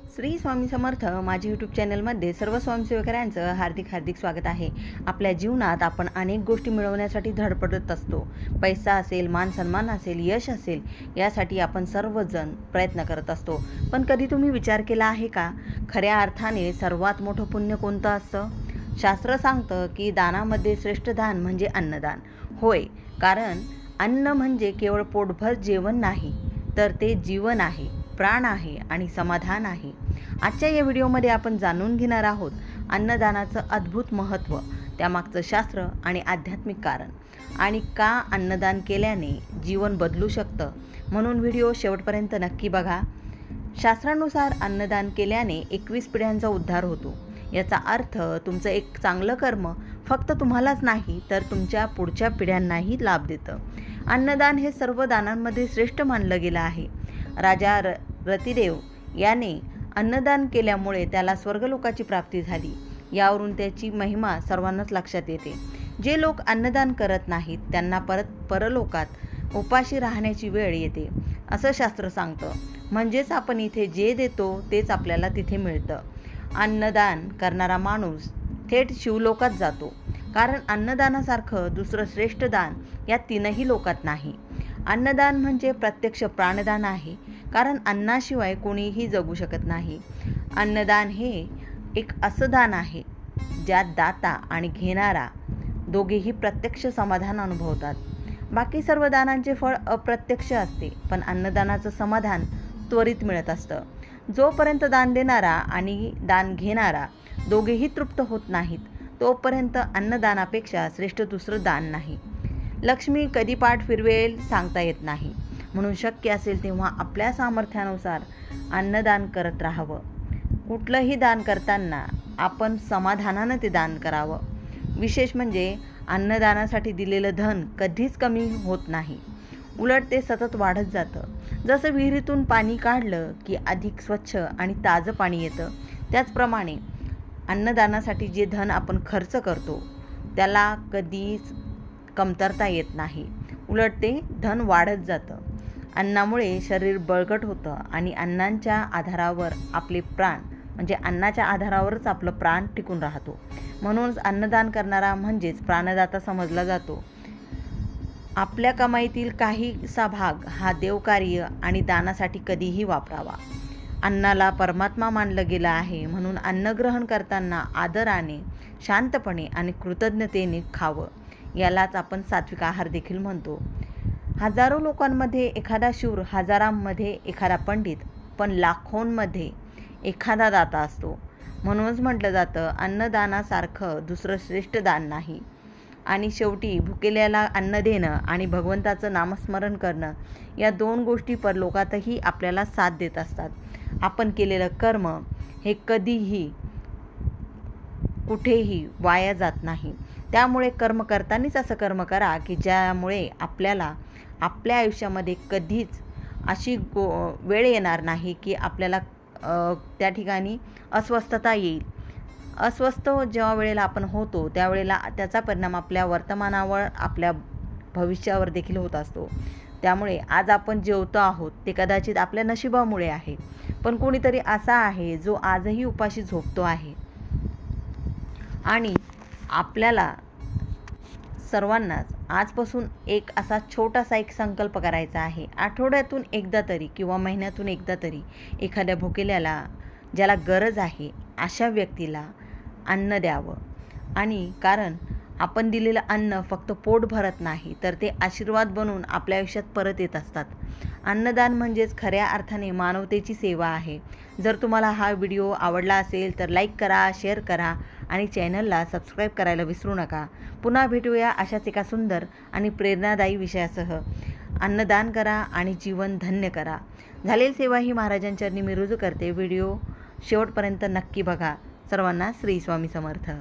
श्री स्वामी समर्थ माझ्या यूट्यूब चॅनलमध्ये सर्व स्वयंसेवकांचं हार्दिक स्वागत आहे। आपल्या जीवनात आपण अनेक गोष्टी मिळवण्यासाठी धडपडत असतो। पैसा असेल, मान सन्मान असेल, यश असेल, यासाठी आपण सर्वजण प्रयत्न करत असतो। पण कधी तुम्ही विचार केला आहे का, खऱ्या अर्थाने सर्वात मोठं पुण्य कोणतं असतं? शास्त्र सांगतं की दानामध्ये श्रेष्ठ दान म्हणजे अन्नदान होय, कारण अन्न म्हणजे केवळ पोटभर जेवण नाही, तर ते जीवन आहे, प्राण आहे आणि समाधान आहे। आजच्या या व्हिडिओमध्ये आपण जाणून घेणार आहोत अन्नदानाचं अद्भुत महत्त्व, त्यामागचं शास्त्र आणि आध्यात्मिक कारण, आणि का अन्नदान केल्याने जीवन बदलू शकतं। म्हणून व्हिडिओ शेवटपर्यंत नक्की बघा। शास्त्रानुसार अन्नदान केल्याने 21 पिढ्यांचा उद्धार होतो। याचा अर्थ तुमचं एक चांगलं कर्म फक्त तुम्हालाच नाही, तर तुमच्या पुढच्या पिढ्यांनाही लाभ देतं। अन्नदान हे सर्व दानांमध्ये श्रेष्ठ मानलं गेलं आहे। राजा रतिदेव याने अन्नदान केल्यामुळे त्याला स्वर्गलोकाची प्राप्ती झाली। यावरून त्याची महिमा सर्वांनाच लक्षात येते। जे लोक अन्नदान करत नाहीत त्यांना परलोकात उपाशी राहण्याची वेळ येते, असं शास्त्र सांगतं। म्हणजेच आपण इथे जे देतो तेच आपल्याला तिथे मिळतं। अन्नदान करणारा माणूस थेट शिवलोकात जातो, कारण अन्नदानासारखं दुसरं श्रेष्ठ दान या तीनही लोकात नाही। अन्नदान म्हणजे प्रत्यक्ष प्राणदान आहे, कारण अन्नाशिवाय कोणीही जगू शकत नाही। अन्नदान हे एक असं दान आहे ज्यात दाता आणि घेणारा दोघेही प्रत्यक्ष समाधान अनुभवतात। बाकी सर्व दानांचे फळ अप्रत्यक्ष असते, पण अन्नदानाचं समाधान त्वरित मिळत असतं। जोपर्यंत दान देणारा आणि दान घेणारा दोघेही तृप्त होत नाहीत, तोपर्यंत अन्नदानापेक्षा श्रेष्ठ दुसरं दान नाही। लक्ष्मी कधी पाठ फिरवेल सांगता येत नाही, म्हणून शक्य असेल तेव्हा आपल्या सामर्थ्यानुसार अन्नदान करत राहावं। कुठलंही दान करताना आपण समाधानानं ते दान करावं। विशेष म्हणजे अन्नदानासाठी दिलेलं धन कधीच कमी होत नाही, उलट ते सतत वाढत जातं। जसं विहिरीतून पाणी काढलं की अधिक स्वच्छ आणि ताजं पाणी येतं, त्याचप्रमाणे अन्नदानासाठी जे धन आपण खर्च करतो त्याला कधीच कमतरता येत नाही, उलट ते धन वाढत जातं। अन्नामुळे शरीर बळकट होतं आणि अन्नाच्या आधारावर आपले प्राण म्हणजे अन्नाच्या आधारावरच आपलं प्राण टिकून राहतो। म्हणूनच अन्नदान करणारा म्हणजेच प्राणदाता समजला जातो। आपल्या कमाईतील काहीसा भाग हा देवकार्य आणि दानासाठी कधीही वापरावा। अन्नाला परमात्मा मानलं गेलं आहे, म्हणून अन्न ग्रहण करताना आदराने, शांतपणे आणि कृतज्ञतेने खावं। यालाच आपण सात्विक आहार देखील म्हणतो। हजारो लोकांमध्ये एखादा शूर, हजारांमध्ये एखादा पंडित, पण लाखोंमध्ये एखादा दाता असतो। म्हणूनच म्हटलं जातं अन्नदानासारखं दुसरं श्रेष्ठ दान नाही। आणि शेवटी भुकेल्याला अन्न देणं आणि भगवंताचं नामस्मरण करणं, या दोन गोष्टी परलोकातही आपल्याला साथ देत असतात। आपण केलेलं कर्म हे कधीही कुठेही वाया जात नाही। त्यामुळे कर्म करतानाच असं कर्म करा की ज्यामुळे आपल्याला आपल्या आयुष्यामध्ये कधीच अशी वेळ येणार नाही की आपल्याला त्या ठिकाणी अस्वस्थता येईल। अस्वस्थ जेव्हा वेळेला आपण होतो त्यावेळेला त्याचा परिणाम आपल्या वर्तमानावर, आपल्या भविष्यावर देखील होत असतो। त्यामुळे आज आपण जेवतो आहोत ते कदाचित आपल्या नशिबामुळे आहे, पण कोणीतरी असा आहे जो आजही उपाशी झोपतो आहे। आणि आपल्याला सर्वांनाच आजपासून एक असा छोटासा एक संकल्प करायचा आहे। आठवड्यातून एकदा तरी किंवा महिन्यातून एकदा तरी एखाद्या भुकेल्याला, ज्याला गरज आहे अशा व्यक्तीला अन्न द्यावं। आणि कारण आपण दिलेलं अन्न फक्त पोट भरत नाही, तर ते आशीर्वाद बनून आपल्या आयुष्यात परत येत असतात। अन्नदान म्हणजेच खऱ्या अर्थाने मानवतेची सेवा आहे। जर तुम्हाला हा व्हिडिओ आवडला असेल तर लाईक करा, शेअर करा आणि चॅनलला सबस्क्राईब करायला विसरू नका। पुन्हा भेटूया अशाच एका सुंदर आणि प्रेरणादायी विषयासह। अन्नदान करा आणि जीवन धन्य करा। झालेली सेवा ही महाराजांच्या चरणी मी रुजू करते। व्हिडिओ शेवटपर्यंत नक्की बघा। सर्वांना श्री स्वामी समर्थ।